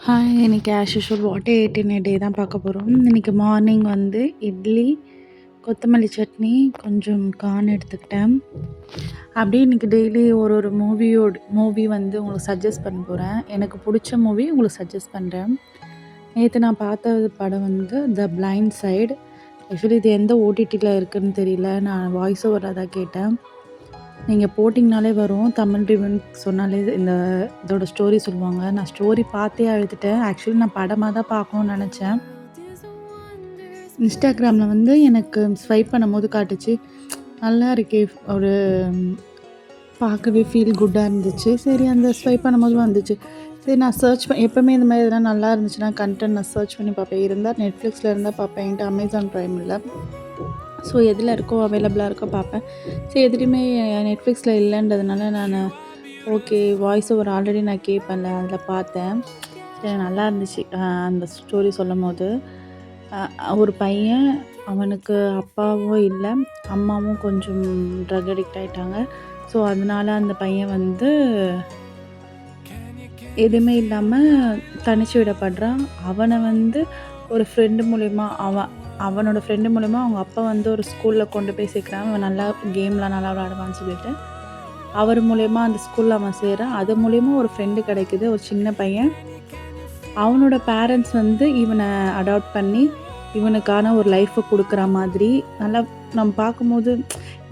Hi! இன்னைக்கு as usual what I ate in a day தான் பார்க்க போகிறோம். இன்னைக்கு மார்னிங் வந்து இட்லி, கொத்தமல்லி சட்னி, கொஞ்சம் கார்ன் எடுத்துக்கிட்டேன். அப்படியே இன்னைக்கு டெய்லி ஒரு மூவி வந்து உங்களுக்கு சஜெஸ்ட் பண்ண போகிறேன். எனக்கு பிடிச்ச மூவி உங்களுக்கு சஜெஸ்ட் பண்ணுறேன். நேற்று நான் பார்த்த படம் வந்து த பிளைண்ட் சைடு. ஆக்சுவலி இது எந்த ஓடிடியில் இருக்குதுன்னு தெரியல. நான் வாய்ஸ் ஓவரில் தான் கேட்டேன். நீங்கள் போட்டிங்கனாலே வரும். தமிழ் ரிவ்யூன்னு சொன்னாலே இதோட ஸ்டோரி சொல்லுவாங்க. நான் ஸ்டோரி பார்த்தே அழுதுட்டேன். ஆக்சுவலி நான் படமாக தான் பார்க்கணுன்னு நெனச்சேன். இன்ஸ்டாகிராமில் வந்து எனக்கு ஸ்வைப் பண்ணும்போது காட்டுச்சு. நல்லா இருக்கே! ஒரு பார்க்கவே ஃபீல் குட்டாக இருந்துச்சு. சரி அந்த ஸ்வைப் பண்ணும்போது வந்துச்சு. சரி நான் எப்போவுமே இந்த மாதிரி எதனா நல்லா இருந்துச்சுன்னா கன்டென்ட் நான் சர்ச் பண்ணி பார்ப்பேன். இருந்தால் நெட்ஃப்ளிக்ஸில் இருந்தால் பார்ப்பேன். என்கிட்ட அமேசான் ப்ரைம் இல்லை. ஸோ எதில் இருக்கோ அவைலபிளாக இருக்கோ பார்ப்பேன். சரி எதுலேயுமே நெட்ஃப்ளிக்ஸில் இல்லைன்றதுனால நான் ஓகே வாய்ஸ் ஓவர் ஆல்ரெடி நான் கேட்பேன்ல அதில் பார்த்தேன். சரி நல்லா இருந்துச்சு. அந்த ஸ்டோரி சொல்லும்போது ஒரு பையன், அவனுக்கு அப்பாவும் இல்லை, அம்மாவும் கொஞ்சம் ட்ரக் அடிக்ட் ஆகிட்டாங்க. ஸோ அதனால அந்த பையன் வந்து எதுவுமே இல்லாமல் தனிச்சு விடப்படுறான். அவனை வந்து ஒரு ஃப்ரெண்டு மூலிமா அவனோட ஃப்ரெண்டு மூலிமா அவங்க அப்பா வந்து ஒரு ஸ்கூலில் கொண்டு போய் சேர்க்குறாங்க. அவன் நல்லா கேம்லாம் நல்லா விளாடுவான்னு சொல்லிட்டு அவர் மூலயமா அந்த ஸ்கூலில் அவன் சேர்றான். அது மூலயமா ஒரு ஃப்ரெண்டு கிடைக்குது, ஒரு சின்ன பையன். அவனோட பேரண்ட்ஸ் வந்து இவனை அடாப்ட் பண்ணி இவனுக்கான ஒரு லைஃப்பை கொடுக்குற மாதிரி நல்லா நம்ம பார்க்கும்போது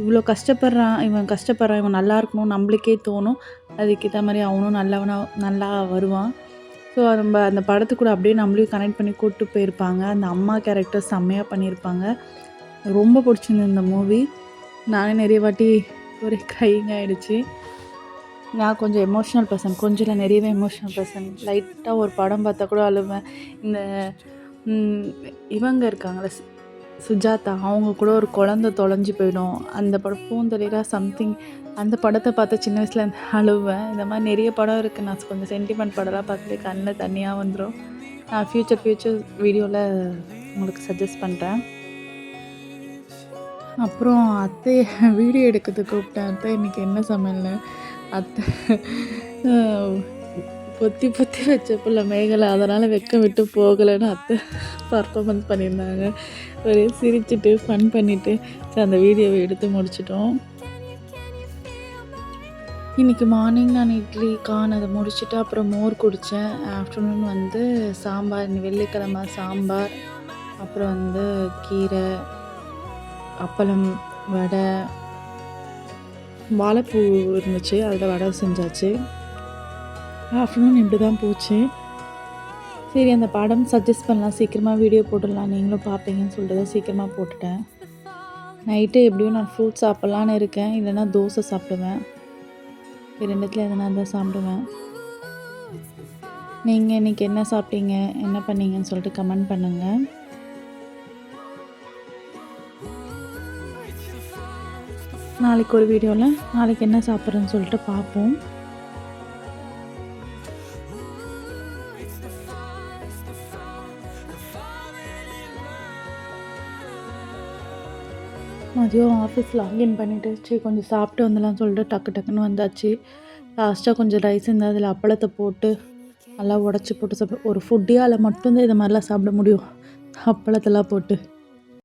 இவ்வளோ கஷ்டப்படுறான், இவன் நல்லா இருக்கணும் நம்மளுக்கே தோணும். அதுக்கேற்ற மாதிரி அவனும் நல்லா வருவான். ஸோ நம்ம அந்த படத்துக்கூட அப்படியே நம்மளையும் கனெக்ட் பண்ணி கூப்பிட்டு போயிருப்பாங்க. அந்த அம்மா கேரக்டர் செம்மையாக பண்ணியிருப்பாங்க. ரொம்ப பிடிச்சிருந்தது இந்த மூவி. நானே நிறைய வாட்டி ஒரு க்ரையிங் ஆகிடுச்சு. நான் கொஞ்சம் எமோஷ்னல் பர்சன், கொஞ்சம் இல்லை நிறையவே எமோஷ்னல் பர்சன். லைட்டாக ஒரு படம் பார்த்தா கூட அழுவேன். இந்த இவங்க இருக்காங்கள்ல சுஜாதா, அவங்க கூட ஒரு குழந்த தொலைஞ்சு போயிடும். அந்த படம் பூந்தளிரா சம்திங், அந்த படத்தை பார்த்து சின்ன வயசில் அழுவேன். இந்த மாதிரி நிறைய படம் இருக்குது. நான் கொஞ்சம் சென்டிமெண்ட் படம்லாம் பார்த்துட்டு கண்ணில் தண்ணியாக வந்துடும். நான் ஃப்யூச்சர் வீடியோவில் உங்களுக்கு சஜெஸ்ட் பண்ணுறேன். அப்புறம் அத்தையை வீடியோ எடுக்கிறதுக்கு கூப்பிட்டேன். அத்தை இன்றைக்கி என்ன சமையல்னு. அத்தை பொத்தி வச்ச புள்ள மேகலை, அதனால் வெக்க விட்டு போகலைன்னு அத்தை பர்ஃபார்மன்ஸ் பண்ணியிருந்தாங்க. ஒரே சிரிச்சுட்டு ஃபன் பண்ணிவிட்டு சரி அந்த வீடியோவை எடுத்து முடிச்சிட்டோம். இன்றைக்கி மார்னிங் நான் இட்லி கார்ன் அதை முடிச்சுட்டு அப்புறம் மோர் குடித்தேன். ஆஃப்டர்நூன் வந்து சாம்பார், இன்னைக்கு வெள்ளிக்கிழமை சாம்பார், அப்புறம் வந்து கீரை, அப்பளம், வடை, வாழைப்பூ இருந்துச்சு, அதில் வடை செஞ்சாச்சு. ஆஃப்டர்நூன் இப்படி தான் போச்சு. சரி அந்த படம் சஜெஸ்ட் பண்ணலாம், சீக்கிரமாக வீடியோ போட்டுடலாம், நீங்களும் பார்ப்பீங்கன்னு சொல்லிட்டு தான் சீக்கிரமாக போட்டுட்டேன். நைட்டு எப்படியும் நான் ஃப்ரூட்ஸ் சாப்பிட்லான்னு இருக்கேன், இல்லைன்னா தோசை சாப்பிடுவேன். ரெண்டுத்தில் எதனா தான் சாப்பிடுவேன். நீங்கள் இன்றைக்கி என்ன சாப்பிட்டீங்க, என்ன பண்ணீங்கன்னு சொல்லிட்டு கமெண்ட் பண்ணுங்கள். நாளைக்கு ஒரு வீடியோவில் நாளைக்கு என்ன சாப்பிட்றேன்னு சொல்லிட்டு பார்ப்போம். மதியம் ஆஃபீஸ் லாகின் பண்ணிவிட்டு சரி கொஞ்சம் சாப்பிட்டு வந்துடலாம்னு சொல்லிட்டு டக்குன்னு வந்தாச்சு. லாஸ்ட்டாக கொஞ்சம் ரைஸ் இருந்தால் அதில் அப்பளத்தை போட்டு நல்லா உடச்சி போட்டு சாப்பிட்டு, ஒரு ஃபுட்டியால் மட்டும்தான் இதை மாதிரிலாம் சாப்பிட முடியும், அப்பளத்தெல்லாம் போட்டு.